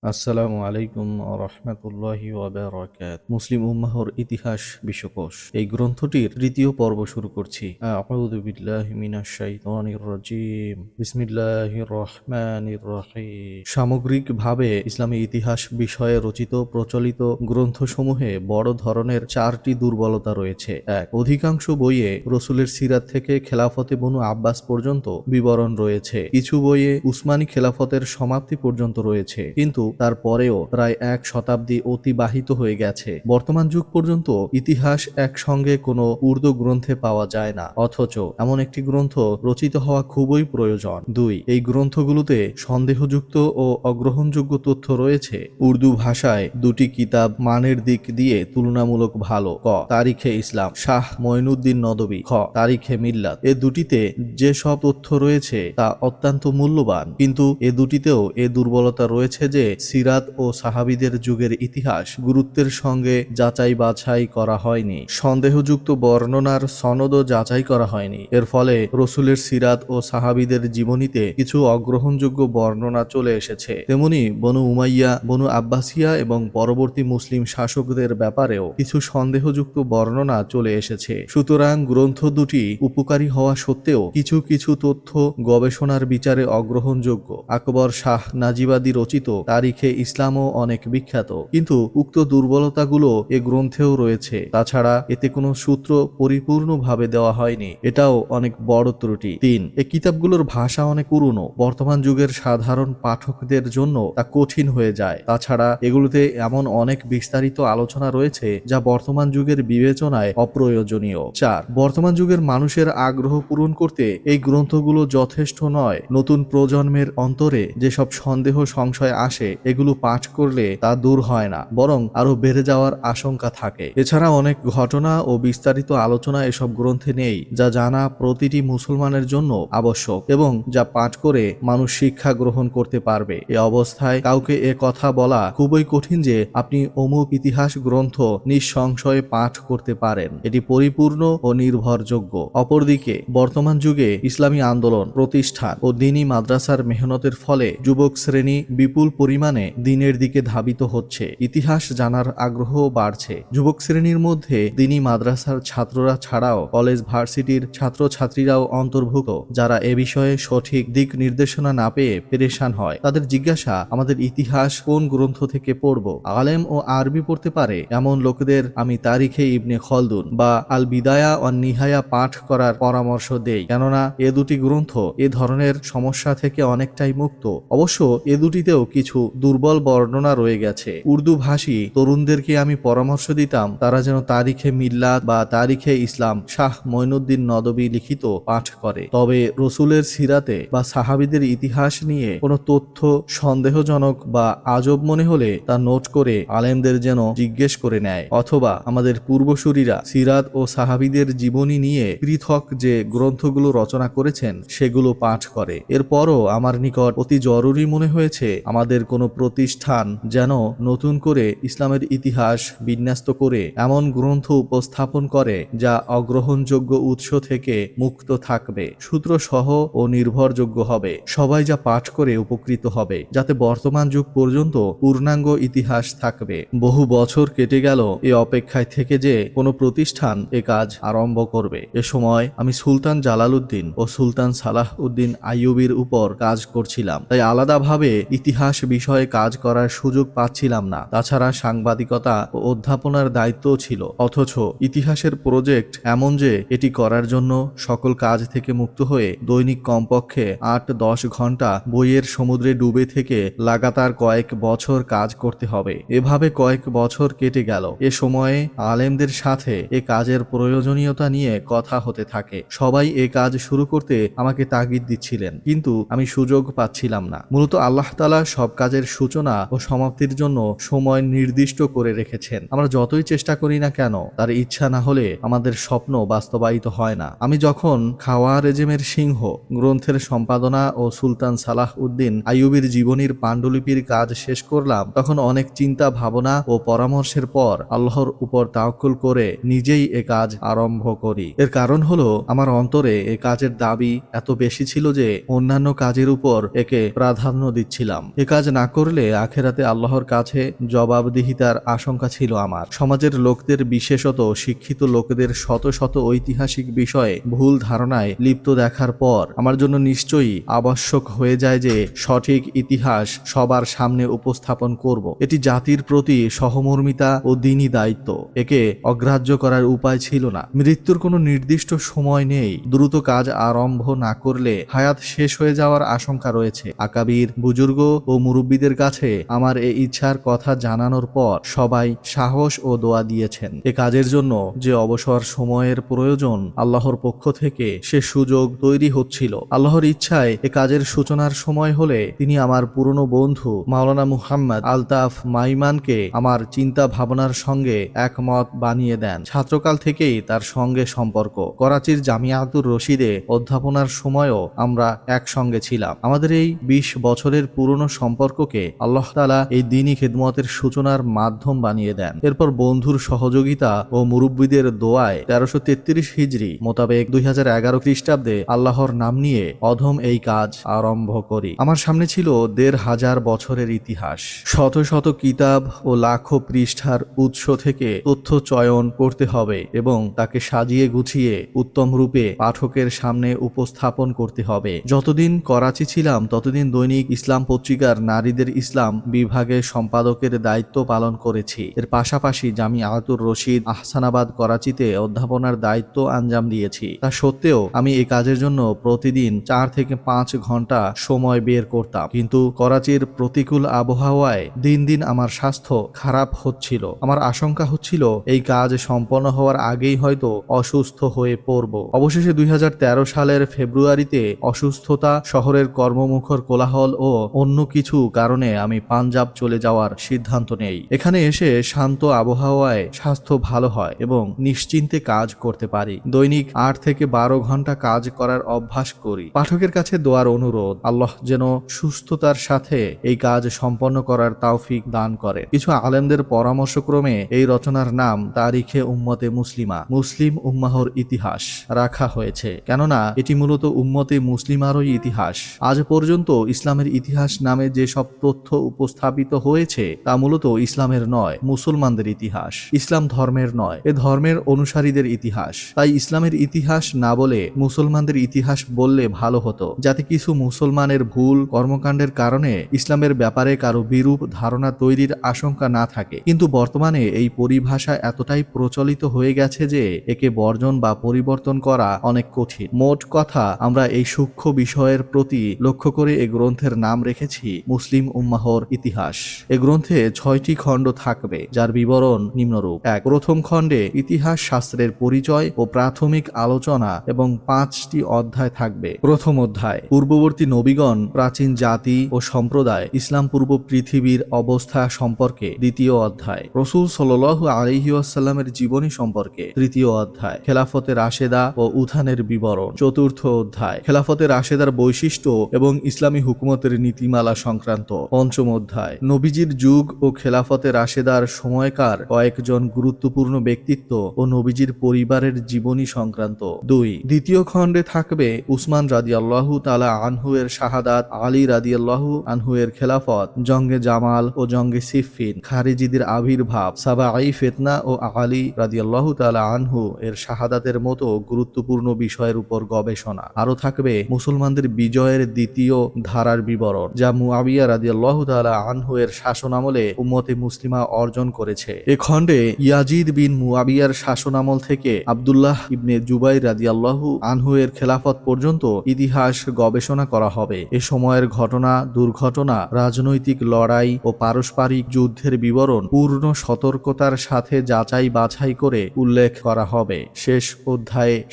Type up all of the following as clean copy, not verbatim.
আসসালামু আলাইকুম রহমতুল্লাহি ওয়াবারাকাত। মুসলিম উম্মাহর ইতিহাস বিশ্বকোষ এই গ্রন্থটির তৃতীয় পর্ব শুরু করছি। আউযু বিল্লাহি মিনাশ শাইতানির রাজিম। বিসমিল্লাহির রহমানির রহিম। সামগ্রিকভাবে ইসলামী ইতিহাস বিষয়ে রচিত প্রচলিত গ্রন্থসমূহে বড় ধরনের চারটি দুর্বলতা রয়েছে। এক, অধিকাংশ বইয়ে রসুলের সিরাত থেকে খেলাফতে বনু আব্বাস পর্যন্ত বিবরণ রয়েছে। কিছু বইয়ে উসমানী খেলাফতের সমাপ্তি পর্যন্ত রয়েছে, কিন্তু তারপরেও প্রায় এক শতাব্দী অতিবাহিত হয়ে গেছে। বর্তমান যুগ পর্যন্ত ইতিহাস একসঙ্গে কোনো উর্দু গ্রন্থে পাওয়া যায় না, অথচ এমন একটি গ্রন্থ রচিত হওয়া খুবই প্রয়োজন। দুই, এই গ্রন্থগুলোতে সন্দেহযুক্ত ও অগ্রহণযোগ্য তথ্য রয়েছে। উর্দু ভাষায় দুটি কিতাব মানের দিক দিয়ে তুলনামূলক ভালো। ক, তারিখে ইসলাম, শাহ মঈনুদ্দিন নদভী। খ, তারিখে মিল্লাত। এ দুটিতে যে সব তথ্য রয়েছে তা অত্যন্ত মূল্যবান, কিন্তু এ দুটিতেও এ দুর্বলতা রয়েছে যে সিরাত ও সাহাবীদের যুগের ইতিহাস গুরুত্বের সঙ্গে যাচাই বাছাই করা হয়নি। সন্দেহযুক্ত বর্ণনার সনদও যাচাই করা হয়নি। এর ফলে রসুলের সিরাত ও সাহাবীদের জীবনীতে কিছু অগ্রহণযোগ্য বর্ণনা চলে এসেছে। তেমনি বনু উমাইয়া, বনু আব্বাসিয়া এবং পরবর্তী মুসলিম শাসকদের ব্যাপারেও কিছু সন্দেহযুক্ত বর্ণনা চলে এসেছে। সুতরাং গ্রন্থ দুটি উপকারী হওয়া সত্ত্বেও কিছু কিছু তথ্য গবেষণার বিচারে অগ্রহণযোগ্য। আকবর শাহ নাজিবাদী রচিত তারিখে ইসলামও অনেক বিখ্যাত, কিন্তু উক্ত দুর্বলতাগুলো এ গ্রন্থেও রয়েছে। তাছাড়া এতে কোনো সূত্র পরিপূর্ণভাবে দেওয়া হয়নি, এটাও অনেক বড় ত্রুটি। তিন, এই কিতাবগুলোর ভাষা অনেক পুরনো, বর্তমান যুগের সাধারণ পাঠকদের জন্য তা কঠিন হয়ে যায়। তাছাড়া এগুলোতে এমন অনেক বিস্তারিত আলোচনা রয়েছে যা বর্তমান যুগের বিবেচনায় অপ্রয়োজনীয়। চার, বর্তমান যুগের মানুষের আগ্রহ পূরণ করতে এই গ্রন্থগুলো যথেষ্ট নয়। নতুন প্রজন্মের অন্তরে যেসব সন্দেহ সংশয় আসে, এগুলো পাঠ করলে তা দূর হয় না, বরং আরো বেড়ে যাওয়ার আশঙ্কা থাকে। এছাড়া অনেক ঘটনা ও বিস্তারিত আলোচনা এসব গ্রন্থে নেই, যা জানা প্রতিটি মুসলমানের জন্য আবশ্যক এবং যা পাঠ করে মানুষ শিক্ষা গ্রহণ করতে পারবে। এ অবস্থায় কাউকে এ কথা বলা খুবই কঠিন যে আপনি অমুক ইতিহাস গ্রন্থ নিঃসংশয়ে পাঠ করতে পারেন, এটি পরিপূর্ণ ও নির্ভরযোগ্য। অপরদিকে বর্তমান যুগে ইসলামী আন্দোলন, প্রতিষ্ঠান ও দ্বীনি মাদ্রাসার মেহনতের ফলে যুবক শ্রেণী বিপুল পরিমাণে দ্বীনের দিকে ধাবিত হচ্ছে। ইতিহাস জানার আগ্রহও বাড়ছে। যুবক শ্রেণীর মধ্যে দ্বীনি মাদ্রাসার ছাত্ররা ছাড়াও কলেজ ভার্সিটির ছাত্রছাত্রীরাও অন্তর্ভুক্ত, যারা এ বিষয়ে সঠিক দিক নির্দেশনা না পেয়ে পেরেশান হয়। তাদের জিজ্ঞাসা, আমাদের ইতিহাস কোন গ্রন্থ থেকে পড়ব? আলেম ও আরবি পড়তে পারে এমন লোকদের আমি তারিখে ইবনে খলদুন বা আল বিদায়া ওয়ান নিহায়া পাঠ করার পরামর্শ দেই, কেননা এ দুটি গ্রন্থ এ ধরনের সমস্যা থেকে অনেকটাই মুক্ত। অবশ্য এ দুটিতেও কিছু দুর্বল বর্ণনা রয়ে গেছে। উর্দু ভাষী তরুণদেরকে আমি পরামর্শ দিতাম তারা যেন তারিখে মিল্লাত বা তারিখে ইসলাম শাহ মঈনুদ্দিন নদভী লিখিত পাঠ করে। তবে রসুলের সিরাতে বা সাহাবীদের ইতিহাস নিয়ে কোনো তথ্য সন্দেহজনক বা আজব মনে হলে তা নোট করে আলেমদের যেন জিজ্ঞেস করে নেয়, অথবা আমাদের পূর্বসূরীরা সিরাত ও সাহাবীদের জীবনী নিয়ে পৃথক যে গ্রন্থগুলো রচনা করেছেন সেগুলো পাঠ করে। এরপরও আমার নিকট অতি জরুরি মনে হয়েছে আমাদের কোনো প্রতিষ্ঠান যেন নতুন করে ইসলামের ইতিহাস বিন্যস্ত করে এমন গ্রন্থ উপস্থাপন করে যা অগ্রহণযোগ্য উৎস থেকে মুক্ত থাকবে, সূত্রসহ ও নির্ভরযোগ্য হবে। সবাই যা পাঠ করে উপকৃত হবে, যাতে বর্তমান যুগ পর্যন্ত পূর্ণাঙ্গ ইতিহাস থাকবে। বহু বছর কেটে গেল এ অপেক্ষায় থেকে যে কোনো প্রতিষ্ঠান এ কাজ আরম্ভ করবে। এ সময় আমি সুলতান জালালউদ্দিন ও সুলতান সালাহ উদ্দিন আইয়ুবীর উপর কাজ করছিলাম, তাই আলাদাভাবে ইতিহাস বিষয়ে কাজ করার সুযোগ পাচ্ছিলাম না। তাছাড়া সাংবাদিকতা ও অধ্যাপনার দায়িত্বও ছিল। অথচ ইতিহাসের প্রজেক্ট এমন যে এটি করার জন্য সকল কাজ থেকে মুক্ত হয়ে দৈনিক কমপক্ষে ৮-১০ ঘন্টা বইয়ের সমুদ্রে ডুবে থেকে লাগাতার কয়েক বছর কাজ করতে হবে। এভাবে কয়েক বছর কেটে গেল। এ সময়ে আলেমদের সাথে এ কাজের প্রয়োজনীয়তা নিয়ে কথা হতে থাকে। সবাই এ কাজ শুরু করতে আমাকে তাগিদ দিচ্ছিলেন, কিন্তু আমি সুযোগ পাচ্ছিলাম না। মূলত আল্লাহ তাআলা সব কাজের সূচনা ও সমাপ্তির জন্য সময় নির্দিষ্ট করে রেখেছেন। আমরা যতই চেষ্টা করি না কেন, তার ইচ্ছা না হলে আমাদের স্বপ্ন বাস্তবায়িত হয় না। আমি যখন খাওয়ারেজমের সিংহ গ্রন্থের সম্পাদনা ও সুলতান সালাহ উদ্দিন আইয়ুবীর জীবনীর পাণ্ডুলিপির কাজ শেষ করলাম, তখন অনেক চিন্তা ভাবনা ও পরামর্শের পর আল্লাহর উপর তাওয়াক্কুল করে নিজেই এ কাজ আরম্ভ করি। এর কারণ হলো আমার অন্তরে এ কাজের দাবি এত বেশি ছিল যে অন্যান্য কাজের উপর একে প্রাধান্য দিচ্ছিলাম। এ কাজ না করলে আখেরাতে আল্লাহর কাছে জবাবদিহিতার আশঙ্কা ছিল আমার। সমাজের লোকদের, বিশেষত শিক্ষিত লোকদের শত শত ঐতিহাসিক বিষয়ে ভুল ধারণায় লিপ্ত দেখার পর আমার জন্য নিশ্চয়ই আবশ্যক হয়ে যায় যে সঠিক ইতিহাস সবার সামনে উপস্থাপন করব। এটি জাতির প্রতি সহমর্মিতা ও দ্বীনি দায়িত্ব। একে অগ্রাহ্য করার উপায় ছিল না। মৃত্যুর কোনো নির্দিষ্ট সময় নেই। দ্রুত কাজ আরম্ভ না করলে হায়াত শেষ হয়ে যাওয়ার আশঙ্কা রয়েছে। আকাবির, বুজুর্গ ও মুরব্বীদের কাছে আমার এই ইচ্ছার কথা জানানোর পর সবাই সাহস ও দোয়া দিয়েছেন। এ কাজের জন্য যে অবসর সময়ের প্রয়োজন আল্লাহর পক্ষ থেকে সে সুযোগ তৈরি হচ্ছিল। আল্লাহর ইচ্ছায় এ কাজের সূচনার সময় হলে তিনি আমার পুরনো বন্ধু মাওলানা মুহাম্মদ আলতাফ মাইমানকে আমার চিন্তা ভাবনার সঙ্গে একমত বানিয়ে দেন। ছাত্রকাল থেকেই তার সঙ্গে সম্পর্ক। করাচির জামিয়াতুর রশিদে অধ্যাপনার সময়ও আমরা একসঙ্গে ছিলাম। আমাদের এই ২০ বছরের পুরনো সম্পর্ককে আল্লাহ তাআলা এই দ্বীনি খিদমতের সূচনার মাধ্যম বানিয়ে দেন। এরপর বন্ধুর সহযোগিতা ও মুরব্বীদের দোয়ায় ১৩৩৩ হিজরি মোতাবেক ২০১১ খ্রিস্টাব্দে আল্লাহর নাম নিয়ে অধম এই কাজ আরম্ভ করি। আমার সামনে ছিল ১৫০০ বছরের ইতিহাস। শত শত কিতাব ও লাখো পৃষ্ঠার উৎস থেকে তথ্য চয়ন করতে হবে এবং তাকে সাজিয়ে গুছিয়ে উত্তম রূপে পাঠকের সামনে উপস্থাপন করতে হবে। যতদিন করাচি ছিলাম ততদিন দৈনিক ইসলাম পত্রিকার নারীদের ইসলাম বিভাগে সম্পাদকের দায়িত্ব পালন করেছি। এর পাশাপাশি জামিয়াতুর রশিদ আহসানাবাদ করাচিতে অধ্যাপনার দায়িত্ব আঞ্জাম দিয়েছি। তা সত্ত্বেও আমি এই কাজের জন্য প্রতিদিন ৪ থেকে ৫ ঘন্টা সময় বের করতাম। কিন্তু করাচির প্রতিকূল আবহাওয়ায় দিন দিন আমার স্বাস্থ্য খারাপ হচ্ছিল। আমার আশঙ্কা হচ্ছিল এই কাজ সম্পন্ন হওয়ার আগেই হয়তো অসুস্থ হয়ে পড়ব। অবশেষে ২০১৩ সালের ফেব্রুয়ারিতে অসুস্থতা, শহরের কর্মমুখর কোলাহল ও অন্য কিছু কারণে আমি পাঞ্জাব চলে যাওয়ার সিদ্ধান্ত নেই। এখানে এসে শান্ত আবহাওয়ায় স্বাস্থ্য ভালো হয় এবং নিশ্চিন্তে কাজ করতে পারি। দৈনিক ৮ থেকে ১২ ঘন্টা কাজ করার অভ্যাস করি। পাঠকের কাছে দোয়ার অনুরোধ, আল্লাহ যেন সুস্থতার সাথে এই কাজ সম্পন্ন করার তৌফিক দান করে। কিছু আলেমদের পরামর্শক্রমে এই রচনার নাম তারিখে উম্মতে মুসলিমা, মুসলিম উম্মাহর ইতিহাস রাখা হয়েছে। কেননা এটি মূলত উম্মতে মুসলিমারই ইতিহাস। আজ পর্যন্ত ইসলামের ইতিহাস নামে যে সব তথ্য উপস্থাপিত হয়েছে তা মূলত ইসলামের নয়, মুসলমানদের ইতিহাস। ইসলাম ধর্মের নয়, এ ধর্মের অনুসারীদের ইতিহাস। তাই ইসলামের ইতিহাস না বলে মুসলমানদের ইতিহাস বললে ভালো হতো, যাতে কিছু মুসলমানের ভুল কর্মকাণ্ডের কারণে ইসলামের ব্যাপারে কারো বিরূপ ধারণা তৈরির আশঙ্কা না থাকে। কিন্তু বর্তমানে এই পরিভাষা এতটাই প্রচলিত হয়ে গেছে যে একে বর্জন বা পরিবর্তন করা অনেক কঠিন। মোট কথা, আমরা এই সূক্ষ্ম বিষয়ের প্রতি লক্ষ্য করে এই গ্রন্থের নাম রেখেছি মুসলিম উম্মাহর ইতিহাস। এ গ্রন্থে ৬টি খণ্ড থাকবে, যার বিবরণ নিম্নরূপ। ১. প্রথম খণ্ডে ইতিহাস শাস্ত্রের পরিচয় ও প্রাথমিক আলোচনা এবং ৫টি অধ্যায় থাকবে। প্রথম অধ্যায় পূর্ববর্তী নবীগণ, প্রাচীন জাতি ও সম্প্রদায়, ইসলাম পূর্ব পৃথিবীর অবস্থা সম্পর্কে। দ্বিতীয় অধ্যায় রাসূল সাল্লাল্লাহু আলাইহি ওয়াসাল্লামের জীবনী সম্পর্কে। তৃতীয় অধ্যায় খেলাফতে রাশেদা ও উত্থানের বিবরণ। চতুর্থ অধ্যায় খেলাফতে রাশেদার বৈশিষ্ট্য এবং ইসলামী হুকুমতের নীতিমালা সংক্রান্ত। পঞ্চম অধ্যায় নবীজির যুগ ও খেলাফতে রাশেদার সময়কার কয়েকজন গুরুত্বপূর্ণ ব্যক্তিত্ব ও নবীজির পরিবারের জীবনী সংক্রান্ত। ২. দ্বিতীয় খণ্ডে থাকবে উসমান রাদিয়াল্লাহু তাআলা আনহু এর শাহাদাত, আলী রাদিয়াল্লাহু আনহু এর খেলাফত, জঙ্গে জামাল ও জঙ্গে সিফফিন, খারিজিদের আবির্ভাব, সাবাঈ ফিতনা ও আলী রাদিয়াল্লাহু তাআলা আনহু এর শাহাদাতের মতো গুরুত্বপূর্ণ বিষয়ের উপর গবেষণা। আরও থাকবে মুসলমানদের বিজয়ের দ্বিতীয় ধারার বিবরণ, যা মুআবিয়া রাদিয়াল্লাহু তাআলা আনহু এর শাসনামলে উম্মতে মুসলিমা অর্জন করেছে। এ খণ্ডে ইয়াজিদ বিন মুআবিয়ার শাসনামল থেকে আব্দুল্লাহ ইবনে জুবাইর রাদিয়াল্লাহু আনহু এর খেলাফত পর্যন্ত ইতিহাস গবেষণা করা হবে। এ সময়ের ঘটনা, দুর্ঘটনা, রাজনৈতিক লড়াই ও পারস্পরিক যুদ্ধের বিবরণ পূর্ণ সতর্কতার সাথে যাচাই বাছাই করে উল্লেখ করা হবে।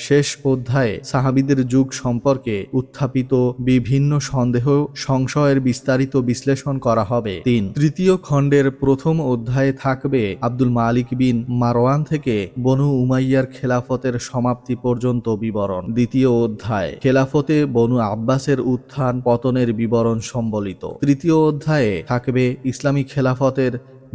শেষ অধ্যায়ে সাহাবীদের যুগ সম্পর্কে উত্থাপিত বিভিন্ন সন্দেহ সংশয়ের বিস্তারিত বিশ্লেষণ করা হবে। ৩. তৃতীয় খণ্ডের প্রথম অধ্যায়ে থাকবে আব্দুল মালিক বিন মারওয়ান থেকে বনু উমাইয়ার খেলাফতের সমাপ্তি পর্যন্ত বিবরণ। দ্বিতীয় অধ্যায় খেলাফতে বনু আব্বাসের উত্থান পতনের বিবরণ সম্বলিত। তৃতীয় অধ্যায়ে থাকবে ইসলামী খেলাফতের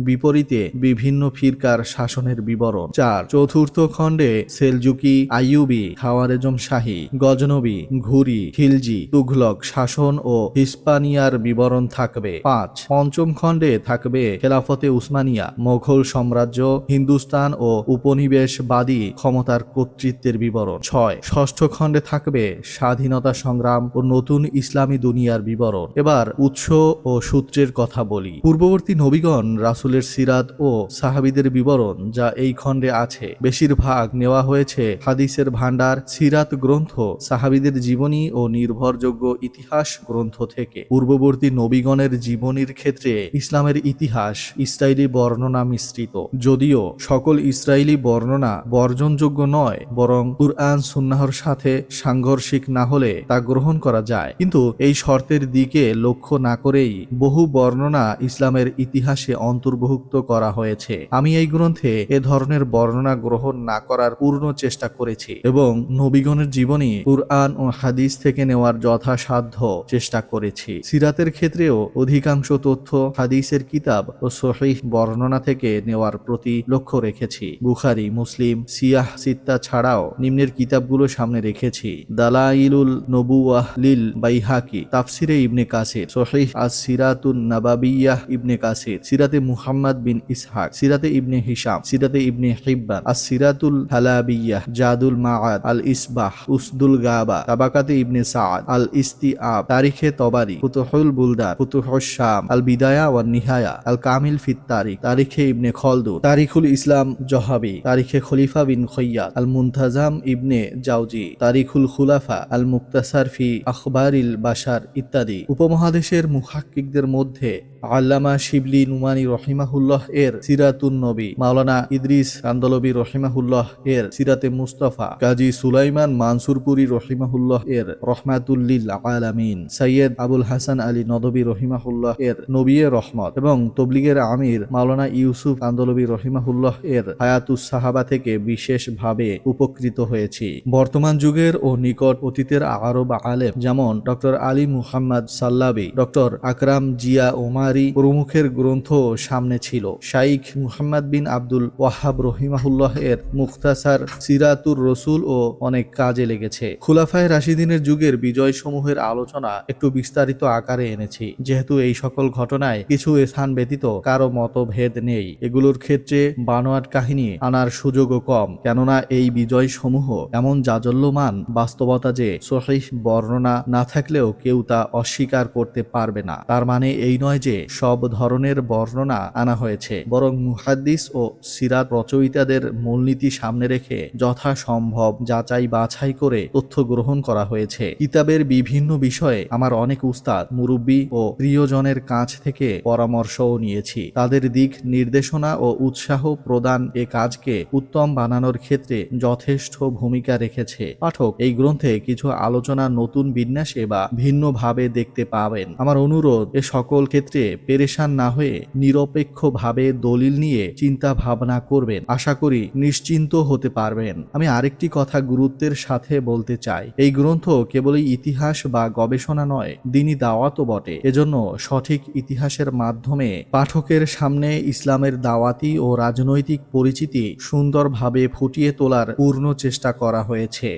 বিপরীতে বিভিন্ন ফিরকার শাসনের বিবরণ। 4 চতুর্থ খণ্ডে সেলজুকি, আইয়ুবি, খাওয়ারেজম শাহী, গজনবী, ঘুরি, খিলজি, তুঘলক শাসন ও হিস্পানিয়ার বিবরণ থাকবে। 5 পঞ্চম খণ্ডে থাকবে খেলাফতে উসমানিয়া, মোগল সাম্রাজ্য, হিন্দুস্তান ও উপনিবেশবাদী ক্ষমতার কর্তৃত্বের বিবরণ। 6 ষষ্ঠ খণ্ডে থাকবে স্বাধীনতা সংগ্রাম ও নতুন ইসলামী দুনিয়ার বিবরণ। এবার উৎস ও সূত্রের কথা বলি। পূর্ববর্তী নবীগণ, রাসূলের সিরাত ও সাহাবীদের বিবরণ যা এই খণ্ডে আছে, বেশিরভাগ নেওয়া হয়েছে হাদিসের ভান্ডার, সিরাত গ্রন্থ, সাহাবীদের জীবনী ও নির্ভরযোগ্য ইতিহাস গ্রন্থ থেকে। পূর্ববর্তী নবীগণের জীবনীর ক্ষেত্রে ইসলামের ইতিহাস ইসরায়েলি বর্ণনা মিশ্রিত। যদিও সকল ইসরায়েলি বর্ণনা বর্জনযোগ্য নয়, বরং কুরআন সুন্নাহর সাথে সাংঘর্ষিক না হলে তা গ্রহণ করা যায়, কিন্তু এই শর্তের দিকে লক্ষ্য না করেই বহু বর্ণনা ইসলামের ইতিহাসে অন্তর্ভুক্ত করা হয়েছে। আমি এই গ্রন্থে এ ধরনের বর্ণনা গ্রহণ না করার পূর্ণ চেষ্টা করেছি এবং নবীগণের জীবনী কুরআন ও হাদিস থেকে নেওয়ার যথাসাধ্য চেষ্টা করেছি। সিরাতের ক্ষেত্রেও অধিকাংশ তথ্য হাদিসের কিতাব ও সহিহ বর্ণনা থেকে নেওয়ার প্রতি লক্ষ্য রেখেছি। বুখারী, মুসলিম, সিয়াহ সিত্তা ছাড়াও নিম্নের কিতাবগুলো সামনে রেখেছি: দালাইলুল নবুওয়াহ লিল বাইহাকি, তাফসিরে ইবনে কাসির, সহিহ আস-সিরাতুন নাবাবিয়াহ ইবনে কাসির, সিরাতে মুহাম্মদ বিন ইসহাক, সিরাতে ইবনে হিশাম, সিরাতে ইবনে হিব্বান, আস-সিরাতুল হালাবিয়াহ, জাদুল মাআদ, আল ইসবাহ, উসদুল গাবা, তাবাকাতে ইবনে সাআদ, আল ইস্তিআব, তারিখে তবারি, ফুতুহুল বুলদান, ফুতুহুশ শাম, আল বিদায়া ওয়ান নিহায়া, আল কামিল ফিত তারিখ, তারিখে ইবনে খলদুন, তারিখুল ইসলাম জহাবি, তারিখে খলিফা বিন খৈয়াদ, আল মুনতাজাম ইবনে জাওজি, তারিখুল খুলাফা, আল মুক্তাসার ফি আখবারিল বাশার ইত্যাদি। উপমহাদেশের মুহাক্কিকদের মধ্যে আল্লামা শিবলি নুমানি রহিমাহুল্লাহ এর সিরাতুন নবী, মাওলানা ইদ্রিস কান্দলবী রহিমাহুল্লাহ এর সিরাতে মুস্তাফা, কাজী সুলাইমান মানসুরপুরি রহিমাহুল্লাহ এর রহমাতুল্লিল আলামিন, সৈয়দ আবুল হাসান আলী নদবী রহিমাহুল্লাহ এর নবিয়ে রহমত এবং তবলিগের আমির মাওলানা ইউসুফ কান্দলবী রহিমাহুল্লাহ এর হায়াতুস সাহাবা থেকে বিশেষভাবে উপকৃত হয়েছি। বর্তমান যুগের ও নিকট অতীতের আরব আলেম যেমন ডক্টর আলী মুহাম্মদ সাল্লাবি, ডক্টর আকরাম জিয়া ওমারি প্রমুখের গ্রন্থ সামনে ছিল। শাইখ মুহাম্মদ বিন আব্দুল ওয়াহাব রহিমাহুল্লাহ এর মুখতাসার সিরাতুর রসুল ও অনেক কাজে লেগেছে। খুলাফায়ে রাশিদিনের যুগের বিজয় সমূহের আলোচনা একটু বিস্তারিত আকারে এনেছি, যেহেতু এই সকল ঘটনায় কিছু স্থান ব্যতীত কারো মতভেদ নেই। এগুলোর ক্ষেত্রে বানোয়াট কাহিনী আনার সুযোগও কম, কেননা এই বিজয় সমূহ এমন জাজল্যমান বাস্তবতা যে সহিহ বর্ণনা না থাকলেও কেউ তা অস্বীকার করতে পারবে না। তার মানে এই নয় যে সব ধরনের বর্ণনা আনা হয়েছে, বরং মুহাদ্দিস ও সিরাত রচয়িতাদের মূলনীতি সামনে রেখে যথাসম্ভব যাচাই বাছাই করে তথ্য গ্রহণ করা হয়েছে। কিতাবের বিভিন্ন বিষয়ে আমার অনেক উস্তাদ, মুরব্বী ও প্রিয়জনের কাছ থেকে পরামর্শও নিয়েছি। তাদের দিক নির্দেশনা ও উৎসাহ প্রদান এ কাজকে উত্তম বানানোর ক্ষেত্রে যথেষ্ট ভূমিকা রেখেছে। পাঠক এই গ্রন্থে কিছু আলোচনা নতুন বিন্যাসে বা ভিন্নভাবে দেখতে পাবেন। আমার অনুরোধ, এ সকল ক্ষেত্রে পেরেশান না হয়ে নিরপেক্ষভাবে দলিল নিয়ে চিন্তা ভাবনা করবেন। আশা করি নিশ্চিন্ত হতে পারবেন। আমি আরেকটি কথা গুরুত্বের সাথে বলতে চাই, এই গ্রন্থ কেবলই ইতিহাস বা গবেষণা নয়, দ্বীনি দাওয়াতও বটে। এজন্য সঠিক ইতিহাসের মাধ্যমে পাঠকের সামনে ইসলামের দাওয়াতি ও রাজনৈতিক পরিচিতি সুন্দরভাবে ফুটিয়ে তোলার পূর্ণ চেষ্টা করা হয়েছে।